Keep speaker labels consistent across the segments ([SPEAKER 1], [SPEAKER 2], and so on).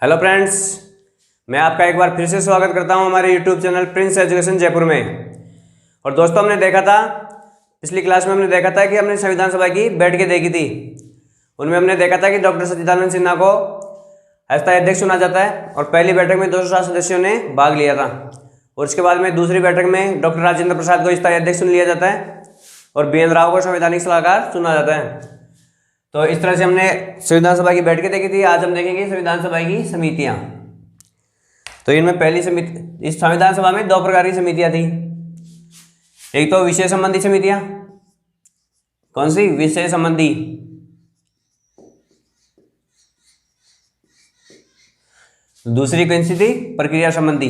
[SPEAKER 1] Hello friends, मैं आपका एक बार फिर से स्वागत करता हूं हमारे YouTube channel Prince education Jaipur में। और दोस्तों, हमने देखा था पिछली क्लास में हमने देखा था कि हमने संविधान सभा की बैठ के देखी थी। उनमें हमने देखा था कि डॉक्टर सच्चिदानंद सिन्हा को अस्थायी अध्यक्ष चुना जाता है और पहली बैठक में 207 सदस्यों ने भाग लिया था। और उसके बाद में दूसरी बैठक में डॉक्टर राजेंद्र प्रसाद को स्थायी अध्यक्ष चुन लिया जाता है और BN राव को संवैधानिक सलाहकार चुना जाता है। तो इस तरह से हमने संविधान सभा की बैठकें देखी थी। आज हम देखेंगे संविधान सभा की समितियां। तो इनमें पहली समिति, इस संविधान सभा में 2 प्रकार की समितियां थी। एक तो विषय संबंधी समितियां। कौन सी? विषय संबंधी। दूसरी कौन सी थी? प्रक्रिया संबंधी।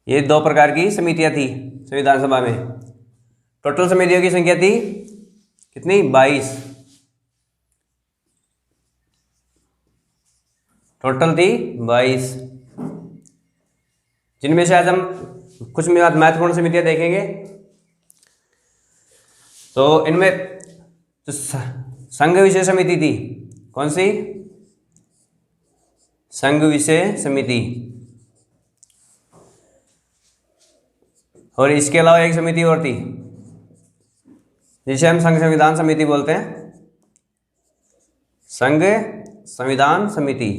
[SPEAKER 1] ये 2 प्रकार की समितियां थी संविधान सभा में। टोटल समितियों की संख्या थी कितनी? 22। टोटल थी 22, जिनमें से आज हम कुछ महत्वपूर्ण समितियां देखेंगे। तो इनमें तो संघ विषय समिति थी। कौन सी? संघ विषय समिति। और इसके अलावा एक समिति और थी जिसे हम संघ संविधान समिति बोलते हैं। संघ संविधान समिति।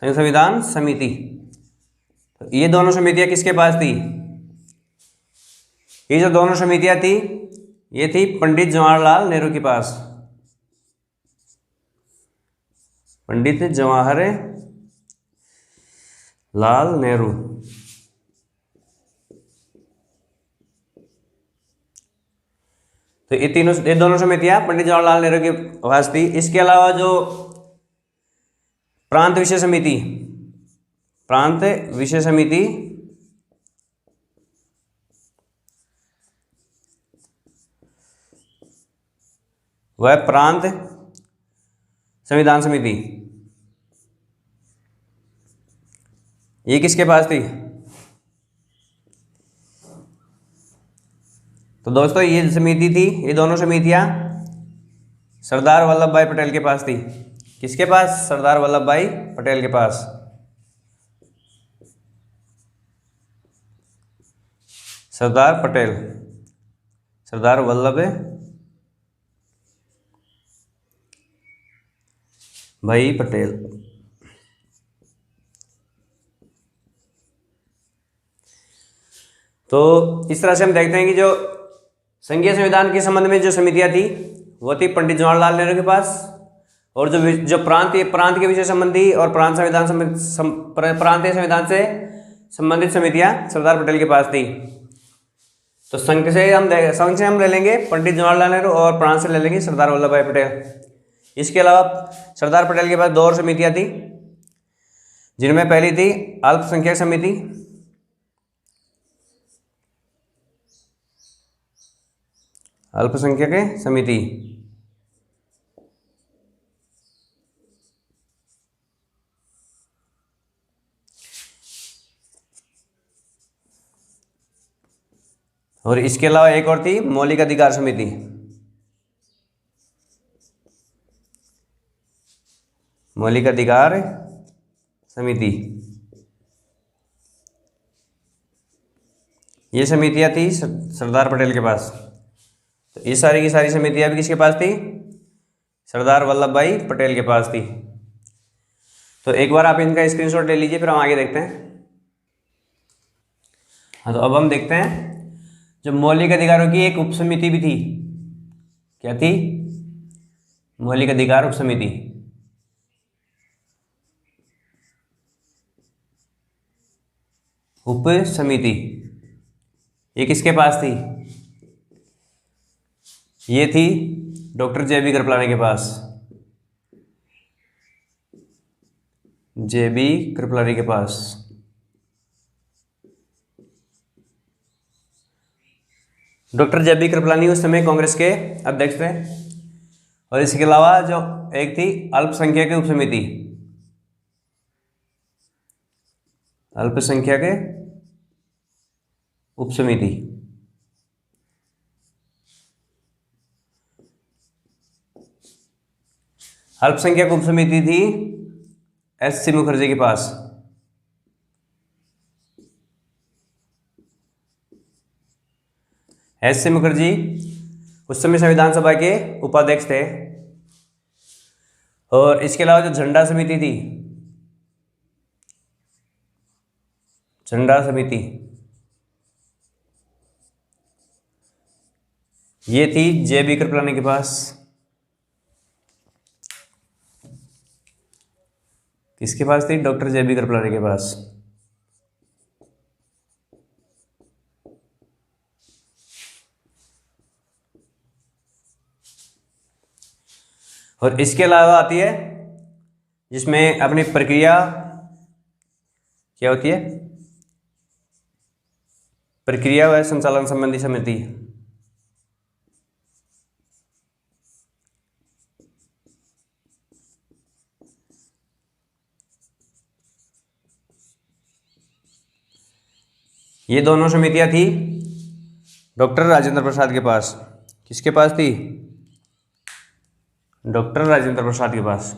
[SPEAKER 1] संघ संविधान समिति। तो ये दोनों समितियां किसके पास थी? ये जो दोनों समितियां थी ये थी पंडित जवाहरलाल नेहरू के पास। पंडित जवाहरलाल नेहरू। तो ये दोनों समितियां पंडित जवाहरलाल नेहरू के पास थी। इसके अलावा जो प्रांत विषय समिति, प्रांत विषय समिति वह प्रांत संविधान समिति, ये किसके पास थी? तो दोस्तों, ये समिति थी, ये दोनों समितियां सरदार वल्लभ भाई पटेल के पास थी। किसके पास? सरदार वल्लभ भाई पटेल के पास। सरदार पटेल, सरदार वल्लभ भाई पटेल। तो इस तरह से हम देखते हैं कि जो संघीय संविधान के संबंध में जो समितियां थी वो थी पंडित जवाहरलाल नेहरू के पास। और जो प्रांत के विषय संबंधी और प्रांतीय संविधान से संबंधित समितियां सरदार पटेल के पास थी। तो संघ से हम ले लेंगे पंडित जवाहरलाल नेहरू और प्रांत से ले लेंगे सरदार वल्लभ भाई पटेल। इसके अलावा सरदार पटेल के पास 2 और समितियां थी, जिनमें पहली थी अल्पसंख्यक समिति। अल्पसंख्यक समिति। और इसके अलावा एक और थी मौलिक अधिकार समिति। मौलिक अधिकार समिति। ये समितियां थी सरदार पटेल के पास। तो ये सारी की सारी समितियां भी किसके पास थी? सरदार वल्लभ भाई पटेल के पास थी। तो एक बार आप इनका स्क्रीनशॉट ले लीजिए, फिर हम आगे देखते हैं। हाँ, तो अब हम देखते हैं जो मौलिक अधिकारों की एक उपसमिति भी थी। क्या थी? मौलिक अधिकार उपसमिति। उपसमिति ये किसके पास थी? ये थी डॉक्टर JB कृपलानी के पास। JB कृपलानी के पास। डॉक्टर JB कृपलानी उस समय कांग्रेस के अध्यक्ष थे। और इसके अलावा जो एक थी अल्पसंख्यक उपसमिति। अल्पसंख्यक उपसमिति। अल्पसंख्यक उपसमिति थी एस.सी. मुखर्जी के पास। एस.सी. मुखर्जी उस समय संविधान सभा के उपाध्यक्ष थे। और इसके अलावा जो झंडा समिति थी, झंडा समिति, ये थी जे.बी. कृपलानी के पास। किसके पास थी? Doctor JB. कृपलानी के पास। और इसके अलावा आती है जिसमें अपनी प्रक्रिया क्या होती है? प्रक्रिया व संचालन संबंधी समिति। ये दोनों समितियां थी डॉक्टर राजेंद्र प्रसाद के पास। किसके पास थी? डॉक्टर राजेंद्र प्रसाद के पास।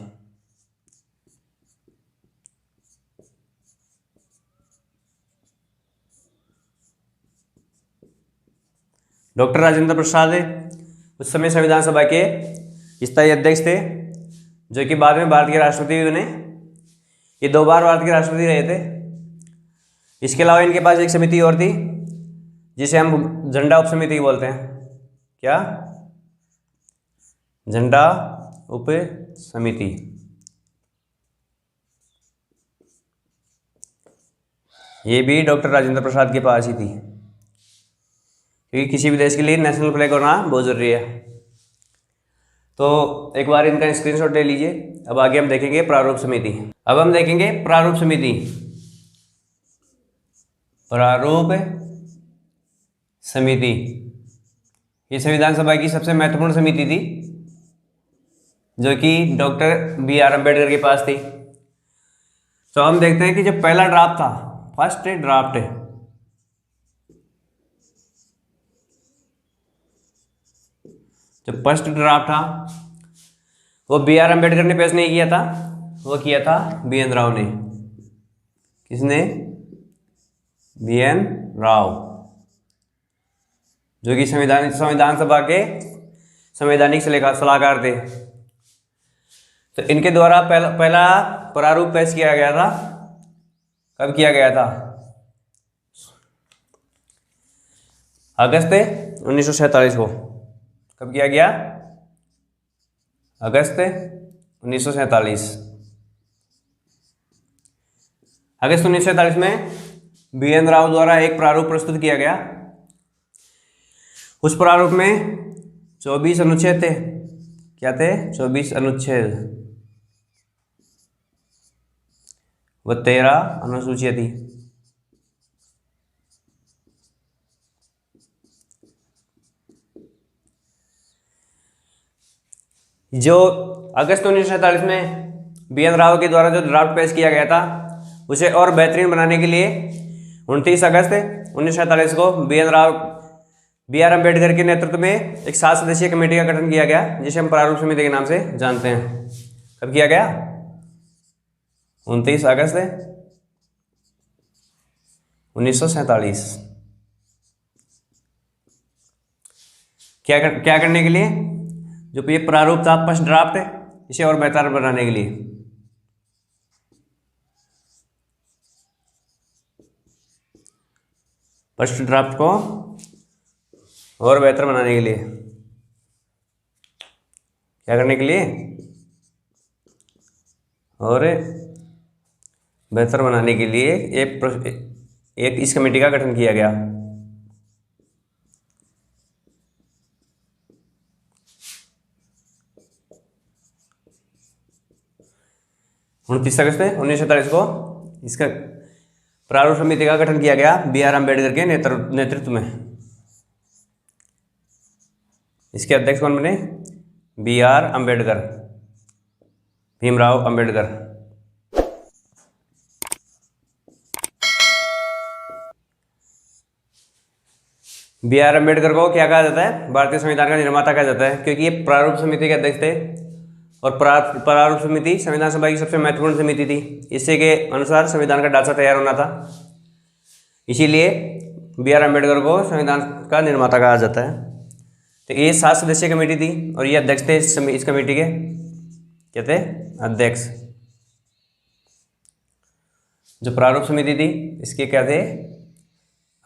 [SPEAKER 1] डॉक्टर राजेंद्र प्रसाद उस समय संविधान सभा के स्थायी अध्यक्ष थे, जो कि बाद में भारत के राष्ट्रपति भी बने। ये 2 बार भारत के राष्ट्रपति रहे थे। इसके अलावा इनके पास एक समिति और थी जिसे हम झंडा उप समिति बोलते हैं। क्या? झंडा उप समिति। ये भी डॉक्टर राजेंद्र प्रसाद के पास ही थी, क्योंकि किसी भी देश के लिए नेशनल फ्लैग होना बहुत जरूरी है। तो एक बार इनका स्क्रीनशॉट ले लीजिए। अब आगे हम देखेंगे प्रारूप समिति। अब हम देखेंगे प्रारूप समिति। प्रारूप समिति ये संविधान सभा की सबसे महत्वपूर्ण समिति थी, जो कि डॉक्टर बी.आर. अम्बेडकर के पास थी। तो हम देखते हैं कि जो पहला ड्राफ्ट था, फर्स्ट ड्राफ्ट, जो फर्स्ट ड्राफ्ट था वो बी.आर. अम्बेडकर ने पेश नहीं किया था, वो किया था बी.एन. राव ने। किसने? बी.एन. राव, जो कि संविधान सभा के संवैधानिक सलाहकार थे। तो इनके द्वारा पहला प्रारूप पेश किया गया था। कब किया गया था? अगस्त 1947 को। कब किया गया? अगस्त 1947। अगस्त 1947 में बी.एन. राव द्वारा एक प्रारूप प्रस्तुत किया गया। उस प्रारूप में 24 अनुच्छेद थे। क्या थे? 24 अनुच्छेद व 13 अनुसूचियां थी। जो अगस्त 1947 में बी.एन. राव के द्वारा जो ड्राफ्ट पेश किया गया था, उसे और बेहतरीन बनाने के लिए 29 अगस्त 1947 को बी.आर. अम्बेडकर के नेतृत्व में एक 7 सदस्यीय कमेटी का गठन किया गया, जिसे हम प्रारूप समिति के नाम से जानते हैं। कब किया गया? 29 अगस्त 1947। क्या करने के लिए? जो ये प्रारूप था फर्स्ट ड्राफ्ट, इसे और बेहतर बनाने के लिए। फर्स्ट ड्राफ्ट को और बेहतर बनाने के लिए क्या करने के लिए? और बेहतर बनाने के लिए एक इस कमेटी का गठन किया गया। उनतीस अगस्त 1947 को इसका प्रारूप समिति का गठन किया गया बी.आर. अम्बेडकर के नेतृत्व में। इसके अध्यक्ष कौन बने? B R. Ambedkar, Bhimrao Ambedkar. B R Ambedkar को क्या कहा जाता है? भारतीय संविधान का निर्माता कहा जाता है, क्योंकि ये प्रारूप समिति के अध्यक्ष थे और प्रारूप समिति संविधान सभा की सबसे महत्वपूर्ण समिति थी। इसी के अनुसार संविधान का ढांचा तैयार होना था, इसीलिए बी आर अम्बेडकर को संविधान का निर्माता कहा जाता है। तो ये 7 सदस्यीय कमेटी थी और ये अध्यक्ष थे इस कमेटी के, क्या थे? अध्यक्ष। जो प्रारूप समिति थी इसके क्या थे?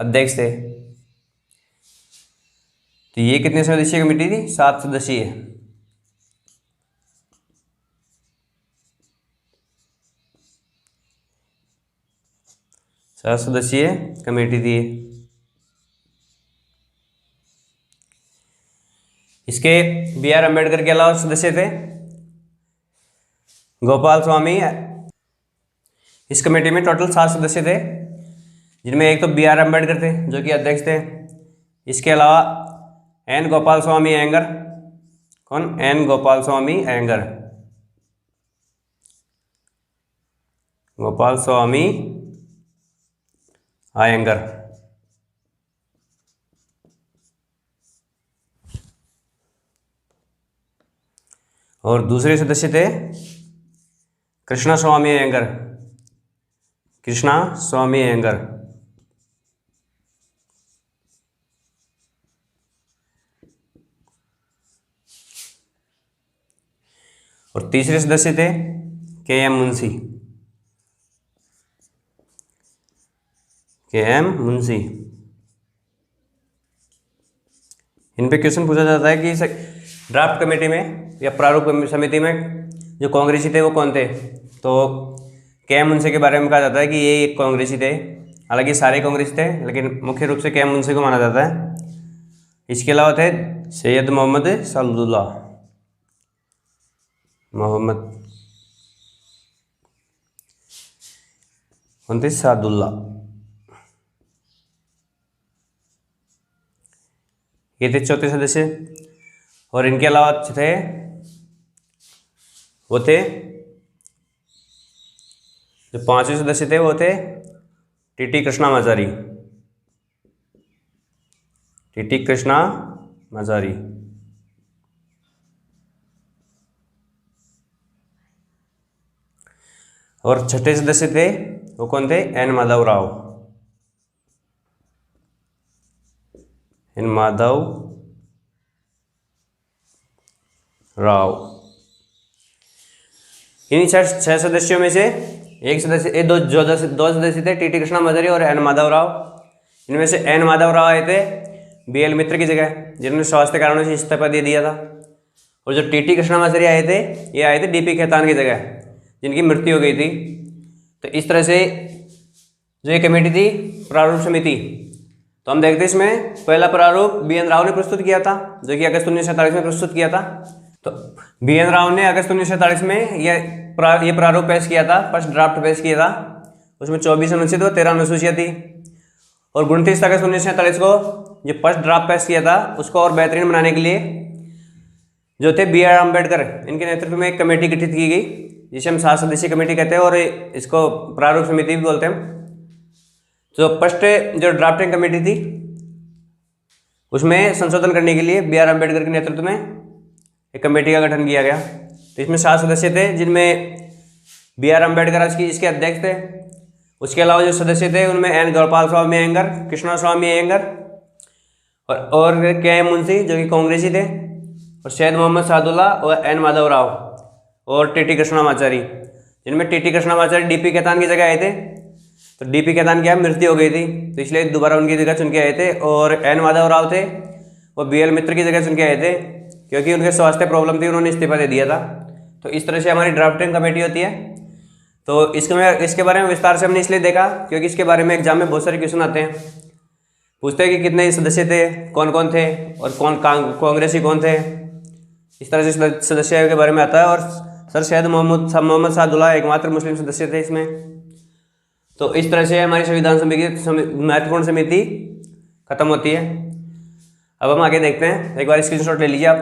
[SPEAKER 1] अध्यक्ष थे। तो ये कितने सदस्यीय कमेटी थी? 7 सदस्यीय। सात सदस्यीय कमेटी थी। इसके बी आर अम्बेडकर के अलावा सदस्य थे गोपाल स्वामी। इस कमेटी में टोटल 7 सदस्य थे, जिनमें एक तो बी आर अम्बेडकर थे जो कि अध्यक्ष थे। इसके अलावा एन गोपाल स्वामी अयंगर। कौन? एन गोपाल स्वामी अयंगर। गोपाल स्वामी अयंगर। और दूसरे सदस्य थे कृष्णा स्वामी अयंगर। कृष्णा स्वामी अयंगर। और तीसरे सदस्य थे के एम मुंशी। के एम मुंशी। इन पे क्वेश्चन पूछा जाता है कि ड्राफ्ट कमेटी में या प्रारूप समिति में जो कांग्रेसी थे वो कौन थे? तो के एम मुंशी के बारे में कहा जाता है कि ये एक कांग्रेसी थे। हालांकि सारे कांग्रेसी थे, लेकिन मुख्य रूप से के एम मुंशी को माना जाता है। इसके अलावा थे सैयद मोहम्मद सादुल्ला। मोहम्मद कौन थे? सादुल्ला। ये थे चौथे सदस्य। और इनके अलावा थे वो थे जो 5वें सदस्य थे वो थे टीटी कृष्णामाचारी। टीटी कृष्णामाचारी। और छठे सदस्य थे वो कौन थे? एन माधव राव। एन माधव राव। इन 6 सदस्यों में से एक सदस्य दो सदस्य थे टीटी कृष्णामाचारी और एन माधव राव। इनमें से एन माधव राव आए थे बी एल मित्र की जगह, जिन्होंने स्वास्थ्य कारणों से इस्तीफा दे दिया था। और जो टीटी कृष्णामाचारी आए थे, ये आए थे डीपी खेतान की जगह, जिनकी मृत्यु हो गई थी। तो इस तरह से जो ये कमेटी थी प्रारूप समिति, तो हम देखते हैं इसमें पहला प्रारूप बी एन राव ने प्रस्तुत किया था, जो कि अगस्त 1947 में प्रस्तुत किया था। तो बी एन राव ने अगस्त 1947 में ये प्रारूप पेश किया था, फर्स्ट ड्राफ्ट पेश किया था। उसमें 24 अनुच्छेद और 13 अनुसूचियाँ थी। और 29 अगस्त 1947 को जो फर्स्ट ड्राफ्ट पेश किया था उसको और बेहतरीन बनाने के लिए जो थे बी आर अम्बेडकर, इनके नेतृत्व में एक कमेटी गठित की गई, जिसे हम 7 सदस्यीय कमेटी कहते हैं और इसको प्रारूप समिति भी बोलते हैं। तो फर्स्ट जो ड्राफ्टिंग कमेटी थी उसमें संशोधन करने के लिए बी आर अम्बेडकर के नेतृत्व में एक कमेटी का गठन किया गया। तो इसमें 7 सदस्य थे, जिनमें बी आर अम्बेडकर इसके अध्यक्ष थे। उसके अलावा जो सदस्य थे उनमें एन गोपाल स्वामी अयंगर, कृष्णा स्वामी अयंगर और के एम मुंशी जो कि कांग्रेसी थे, और सैयद मोहम्मद सादुल्ला और एन माधव राव और टीटी कृष्णामाचारी, जिनमें टीटी कृष्णामाचारी डीपी खेतान की जगह आए थे। तो डीपी खेतान की मृत्यु हो गई थी, तो इसलिए दोबारा उनकी जगह चुन के आए थे। और एन माधव राव थे वो बी एल मित्र की जगह चुन के आए थे, क्योंकि उनके स्वास्थ्य प्रॉब्लम थी, उन्होंने इस्तीफा दे दिया था। तो इस तरह से हमारी ड्राफ्टिंग कमेटी होती है। तो इसके बारे में विस्तार से हमने इसलिए देखा क्योंकि इसके बारे में एग्जाम में बहुत सारे क्वेश्चन आते हैं, पूछते हैं कि कितने सदस्य थे, कौन कौन थे और कौन कांग्रेसी कौन थे। इस तरह से सदस्य के बारे में आता है। और सर सैयद मोहम्मद सादुल्ला एकमात्र मुस्लिम सदस्य थे इसमें। तो इस तरह से हमारी संविधान समिति महत्वपूर्ण समिति खत्म होती है। अब हम आगे देखते हैं, एक बार स्क्रीनशॉट ले लीजिए आप।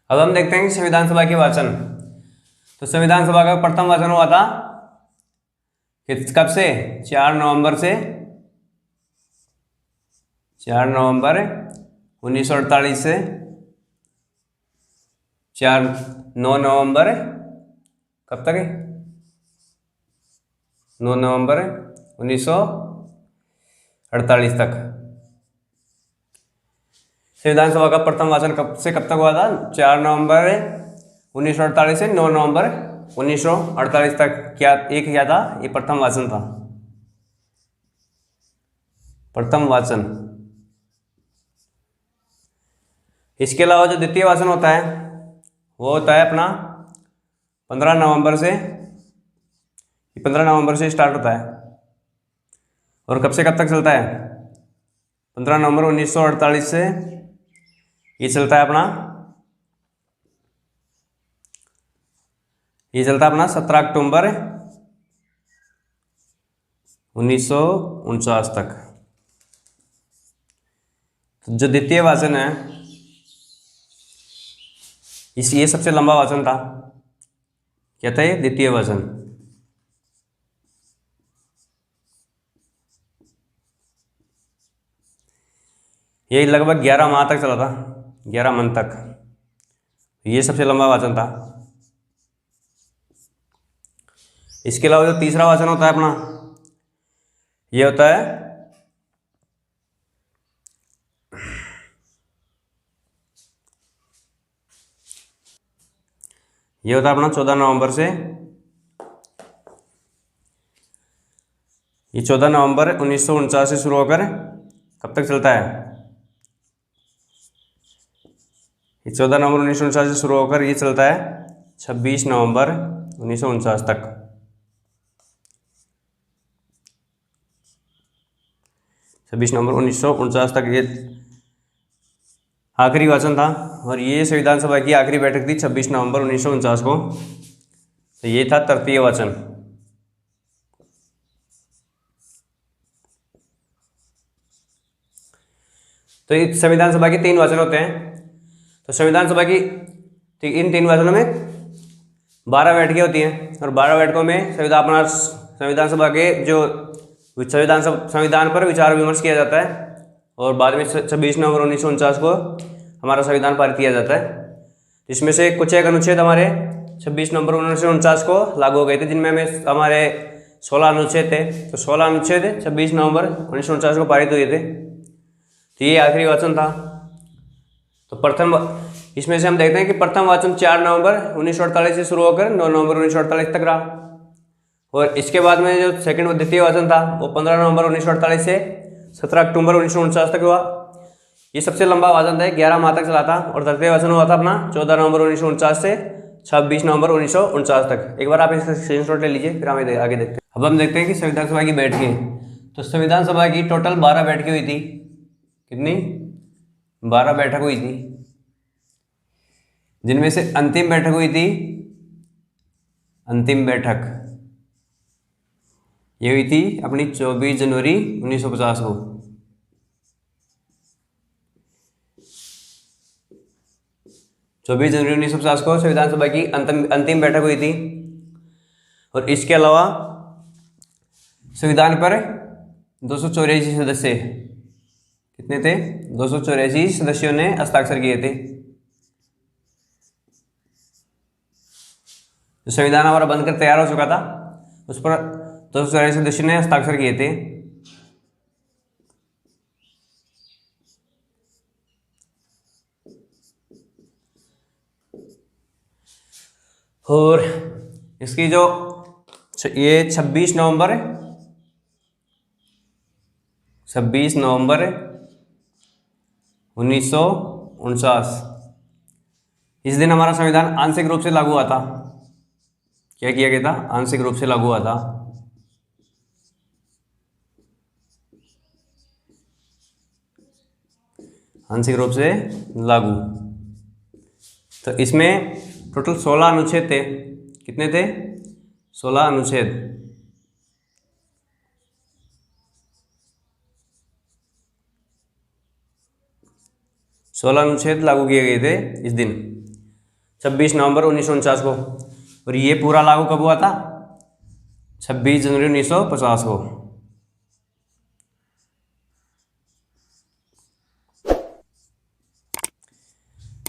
[SPEAKER 1] अब हम देखते हैं कि संविधान सभा के वाचन। तो संविधान सभा का प्रथम वाचन हुआ था कब से? 4 नवंबर से 4 नवंबर 1948 से 9 नवंबर कब तक है? 9 नवंबर 1948 तक। संविधान सभा का प्रथम वाचन कब से कब तक हुआ था? 4 नवंबर 1948 से 9 नवंबर 1948 तक। क्या था? ये प्रथम वाचन था, प्रथम वाचन। इसके अलावा जो द्वितीय वाचन होता है वो होता है अपना 15 नवंबर से, 15 नवंबर से स्टार्ट होता है और कब से कब तक चलता है? 15 नवंबर 1948 से ये चलता है अपना 17 अक्टूबर 1949 तक। तो जो द्वितीय वाचन है ये सबसे लंबा वाचन था। क्या था ये? द्वितीय वाचन। ये लगभग 11 माह तक चला था, 11 मंथ तक। ये सबसे लंबा वाचन था। इसके अलावा जो तीसरा वाचन होता है अपना, ये होता है अपना 14 नवंबर से, ये 14 नवंबर 1949 से शुरू होकर कब तक चलता है? ये 14 नवंबर 1949 से शुरू होकर ये चलता है 26 नवंबर 1949 तक। 26 नवंबर 1949 तक ये आखिरी वाचन था और ये संविधान सभा की आखिरी बैठक थी 26 नवंबर 1949 को। तो ये था तृतीय वाचन। तो इस संविधान सभा के 3 वाचन होते हैं। तो संविधान सभा की इन 3 वाचनों में 12 बैठकें होती हैं और 12 बैठकों में संविधान सभा के जो संविधान पर विचार विमर्श किया जाता है और बाद में 26 नवंबर 1949 को हमारा संविधान पारित किया जाता है। इसमें से कुछ एक अनुच्छेद हमारे 26 नवंबर 1949 को लागू हो गए थे, जिनमें हमारे 16 अनुच्छेद थे। तो 16 अनुच्छेद 26 नवंबर 1949 को पारित हुए थे। तो ये आखिरी वाचन था। तो इसमें से हम देखते हैं कि प्रथम वाचन 4 नवंबर 1948 से शुरू होकर 9 नवंबर 1948 तक रहा और इसके बाद में जो सेकंड द्वितीय वाचन था वो 15 नवंबर 1948 से 17 अक्टूबर 1949 तक हुआ। ये सबसे लंबा वाचन था, 11 माह तक चला था। और तृतीय वाचन हुआ था अपना 14 नवंबर 1949 से 26 नवंबर 1949 तक। एक बार आप इसका स्क्रीनशॉट ले लीजिए, फिर हम आगे देखते हैं। अब हम देखते हैं कि संविधान सभा की बैठकें। तो संविधान सभा की टोटल 12 बैठकें हुई थी। कितनी? 12 बैठक हुई थी, जिनमें से अंतिम बैठक हुई थी, अंतिम बैठक ये हुई थी अपनी 24 जनवरी 1950 को। चौबीस जनवरी 1950 को संविधान सभा की अंतिम बैठक हुई थी। और इसके अलावा संविधान पर 284 सदस्य, कितने थे? 284 सदस्यों ने हस्ताक्षर किए थे। जो संविधान हमारा बनकर तैयार हो चुका था उस पर 284 सदस्यों ने हस्ताक्षर किए थे। और इसकी जो ये 26 नवंबर 1949 इस दिन हमारा संविधान आंशिक रूप से लागू हुआ था। क्या किया गया था? आंशिक रूप से लागू हुआ था। आंशिक रूप से लागू। तो इसमें टोटल 16 अनुच्छेद थे। कितने थे? 16 अनुच्छेद। सोलह अनुच्छेद लागू किए गए थे इस दिन 26 नवंबर 1949 को। और ये पूरा लागू कब हुआ था? 26 जनवरी 1950 को।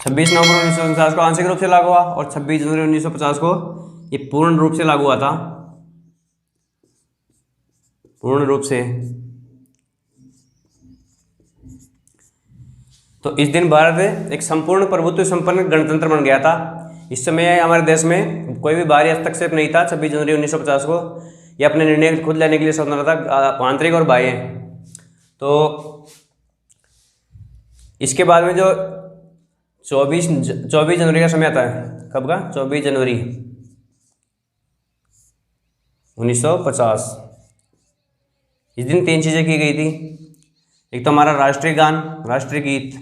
[SPEAKER 1] 26 नवंबर 1949 को आंशिक रूप से लागू हुआ और 26 जनवरी 1950 को ये पूर्ण रूप से लागू हुआ था, पूर्ण रूप से। तो इस दिन भारत एक संपूर्ण प्रभुत्व संपन्न गणतंत्र बन गया था। इस समय हमारे देश में कोई भी बाहरी हस्तक्षेप नहीं था 26 जनवरी 1950 को। ये अपने निर्णय खुद लेने के लिए स्वतंत्र था, आंतरिक और बाह्य। तो इसके बाद में जो 24 जनवरी का समय आता है, कब का? 24 जनवरी 1950। इस दिन 3 चीज़ें की गई थी। एक तो हमारा राष्ट्रीय गान, राष्ट्रीय गीत,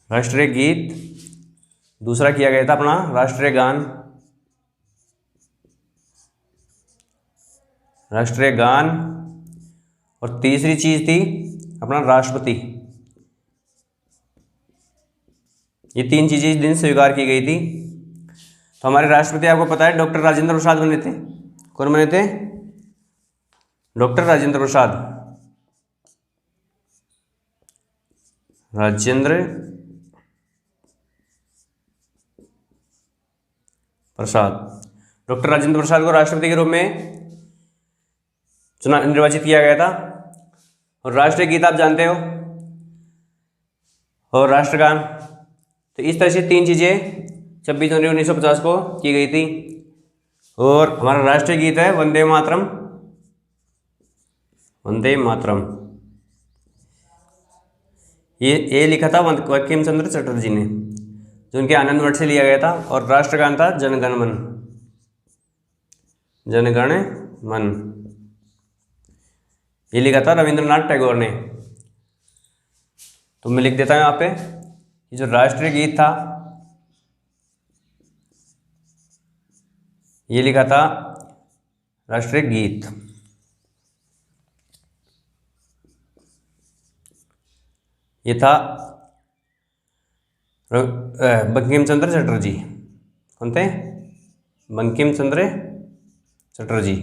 [SPEAKER 1] राष्ट्रीय गीत। दूसरा किया गया था अपना राष्ट्रीय गान, राष्ट्रीय गान। और तीसरी चीज थी अपना राष्ट्रपति। ये 3 चीजें इस दिन स्वीकार की गई थी। तो हमारे राष्ट्रपति आपको पता है डॉक्टर राजेंद्र प्रसाद बने थे। कौन बने थे? डॉक्टर राजेंद्र प्रसाद, राजेंद्र प्रसाद। डॉक्टर राजेंद्र प्रसाद को राष्ट्रपति के रूप में निर्वाचित किया गया था। और राष्ट्रीय गीत आप जानते हो, और राष्ट्रगान। तो इस तरह से 3 चीजें 26 जनवरी 1950 को की गई थी। और हमारा राष्ट्रीय गीत है वंदे मातरम, वंदे मातरम। ये लिखा था बंकिम चंद्र चटर्जी ने, जो उनके आनंद मठ से लिया गया था। और राष्ट्रगान था जनगण मन, जनगण मन। ये लिखा था रविंद्रनाथ टैगोर ने। तो मैं लिख देता हूं यहाँ पे, ये जो राष्ट्रीय गीत था ये लिखा था राष्ट्रीय गीत। ये था बंकिम चंद्र चटर्जी। कौन थे? बंकिम चंद्र चटर्जी।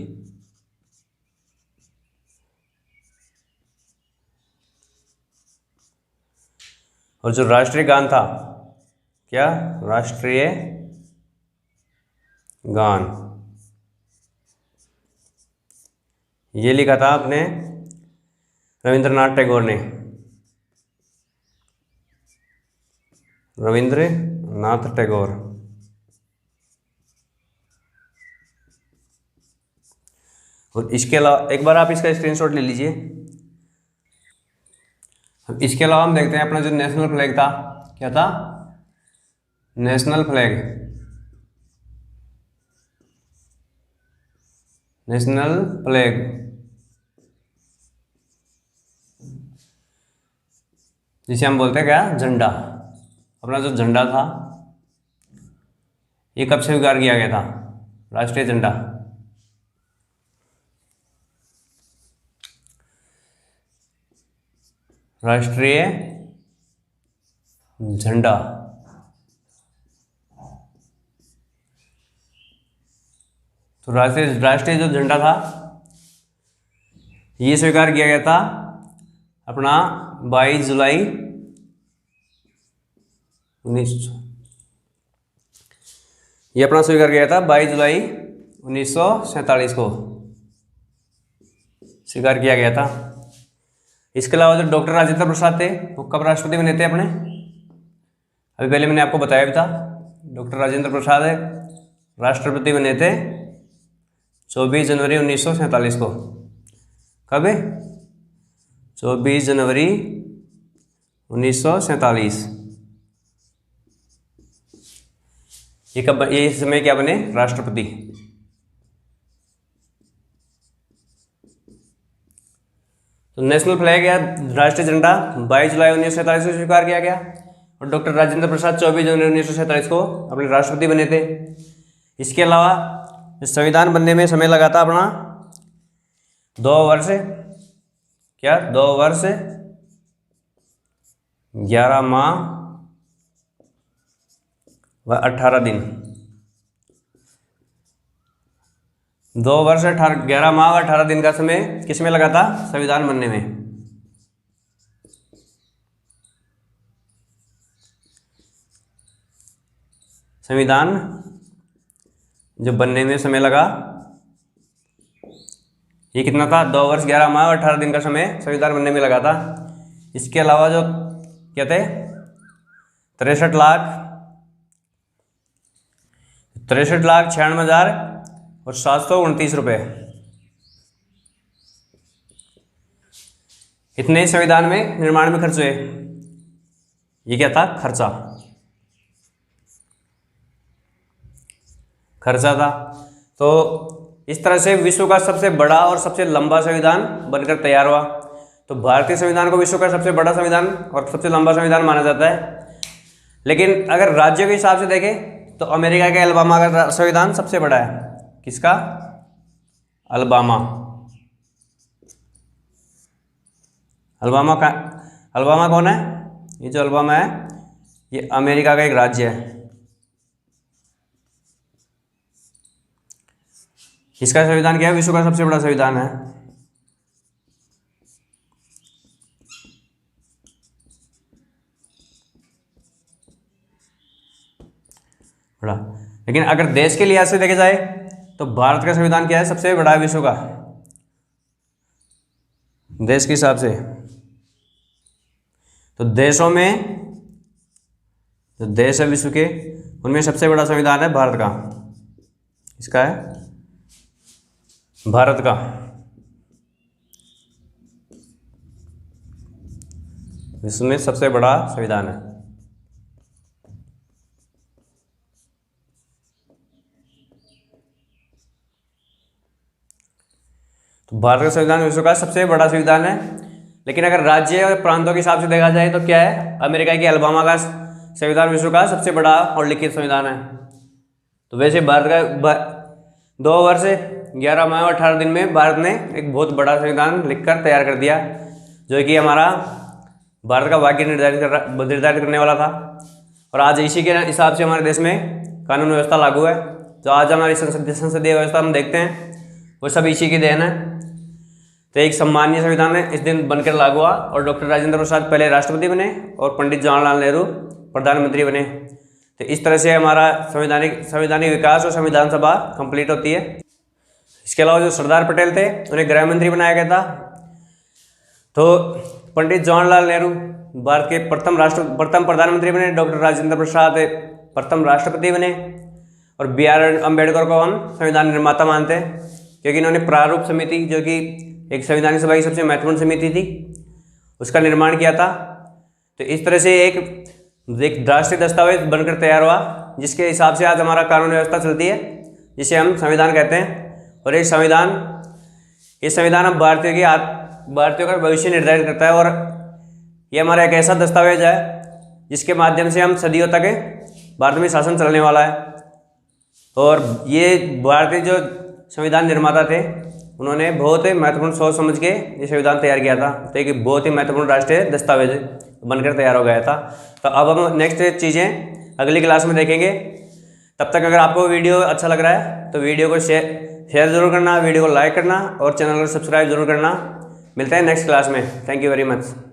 [SPEAKER 1] और जो राष्ट्रीय गान था, क्या? राष्ट्रीय गान। ये लिखा था अपने रविंद्रनाथ टैगोर ने, रविंद्रनाथ टैगोर। और इसके अलावा एक बार आप इसका स्क्रीनशॉट ले लीजिए। इसके अलावा हम देखते हैं अपना जो नेशनल फ्लैग था, क्या था? National flag, national flag. जिसे हम बोलते हैं क्या? झंडा। अपना जो झंडा था ये कब स्वीकार किया गया था? राष्ट्रीय झंडा। राष्ट्रीय झंडा। तो राष्ट्रीय जो झंडा था ये स्वीकार किया गया था अपना 22 जुलाई 1900। ये अपना स्वीकार किया था 22 जुलाई 1947 को स्वीकार किया गया था। इसके अलावा जो डॉक्टर राजेंद्र प्रसाद थे वो कब राष्ट्रपति बने थे अपने? अभी पहले मैंने आपको बताया भी था, डॉक्टर राजेंद्र प्रसाद राष्ट्रपति बने थे 24 जनवरी 1947 को। कब? 24 जनवरी 1947। ये कब, ये इस समय क्या बने? राष्ट्रपति। तो नेशनल फ्लैग या राष्ट्रीय झंडा 22 जुलाई 1947 को स्वीकार किया गया। और डॉक्टर राजेंद्र प्रसाद 24 जनवरी 1947 को अपने राष्ट्रपति बने थे। इसके अलावा संविधान बनने में समय लगा था अपना 2 वर्ष, क्या? 2 वर्ष 11 माह व 18 दिन। 2 वर्ष 11 माह व 18 दिन का समय किसमें लगा था? संविधान बनने में। संविधान जो बनने में समय लगा, ये कितना था, 2 वर्ष 11 माह और 18 दिन का समय संविधान बनने में लगा था। इसके अलावा जो क्या थे, 63,96,729 रुपये, इतने संविधान में निर्माण में खर्च हुए। ये क्या था, खर्चा था। तो इस तरह से विश्व का सबसे बड़ा और सबसे लंबा संविधान बनकर तैयार हुआ। तो भारतीय संविधान को विश्व का सबसे बड़ा संविधान और सबसे लंबा संविधान माना जाता है। लेकिन अगर राज्यों के हिसाब से देखें तो अमेरिका के अलबामा का संविधान सबसे बड़ा है। किसका, अलबामा कौन है, ये जो अलबामा है ये अमेरिका का एक राज्य है। इसका संविधान क्या है, विश्व का सबसे बड़ा संविधान है। बड़ा। लेकिन अगर देश के लिहाज से देखे जाए तो भारत का संविधान क्या है, सबसे बड़ा है विश्व का, देश के हिसाब से। तो देशों में जो देश है विश्व के, उनमें सबसे बड़ा संविधान है भारत का। इसका है भारत का, विश्व में सबसे बड़ा संविधान है। तो भारत का संविधान विश्व का सबसे बड़ा संविधान है। लेकिन अगर राज्य और प्रांतों के हिसाब से देखा जाए तो क्या है, अमेरिका की अलबामा का संविधान विश्व का सबसे बड़ा और लिखित संविधान है। तो वैसे भारत का 2 वर्ष 11 माह और 18 दिन में भारत ने एक बहुत बड़ा संविधान लिखकर तैयार कर दिया, जो कि हमारा भारत का भाग्य निर्धारित करने वाला था। और आज इसी के हिसाब से हमारे देश में कानून व्यवस्था लागू है। जो आज हमारी संसदीय व्यवस्था हम देखते हैं वो सब इसी की देन है। तो एक सम्मानीय संविधान है, इस दिन बनकर लागू हुआ और डॉक्टर राजेंद्र प्रसाद पहले राष्ट्रपति बने और पंडित जवाहरलाल नेहरू प्रधानमंत्री बने। तो इस तरह से हमारा संवैधानिक विकास और संविधान सभा कंप्लीट होती है। इसके अलावा जो सरदार पटेल थे उन्हें गृह मंत्री बनाया गया था। तो पंडित जवाहरलाल नेहरू भारत के प्रथम प्रधानमंत्री बने, डॉक्टर राजेंद्र प्रसाद प्रथम राष्ट्रपति बने और BR अम्बेडकर को हम संविधान निर्माता मानते हैं, क्योंकि इन्होंने प्रारूप समिति, जो कि एक संविधानिक सभा की सबसे महत्वपूर्ण समिति थी, उसका निर्माण किया था। तो इस तरह से एक राष्ट्रीय दस्तावेज बनकर तैयार हुआ, जिसके हिसाब से आज हमारा कानून व्यवस्था चलती है, जिसे हम संविधान कहते हैं। और इस संविधान अब भारतीयों का भविष्य निर्धारित करता है। और ये हमारा एक ऐसा दस्तावेज है जिसके माध्यम से हम सदियों तक भारत में शासन चलने वाला है। और ये भारतीय जो संविधान निर्माता थे उन्होंने बहुत ही महत्वपूर्ण सोच समझ के ये संविधान तैयार किया था। तो एक बहुत ही महत्वपूर्ण राष्ट्रीय दस्तावेज बनकर तैयार हो गया था। तो अब हम नेक्स्ट चीज़ें अगली क्लास में देखेंगे। तब तक अगर आपको वीडियो अच्छा लग रहा है तो वीडियो को शेयर जरूर करना, वीडियो को लाइक करना और चैनल को सब्सक्राइब जरूर करना। मिलते हैं नेक्स्ट क्लास में। Thank you very much.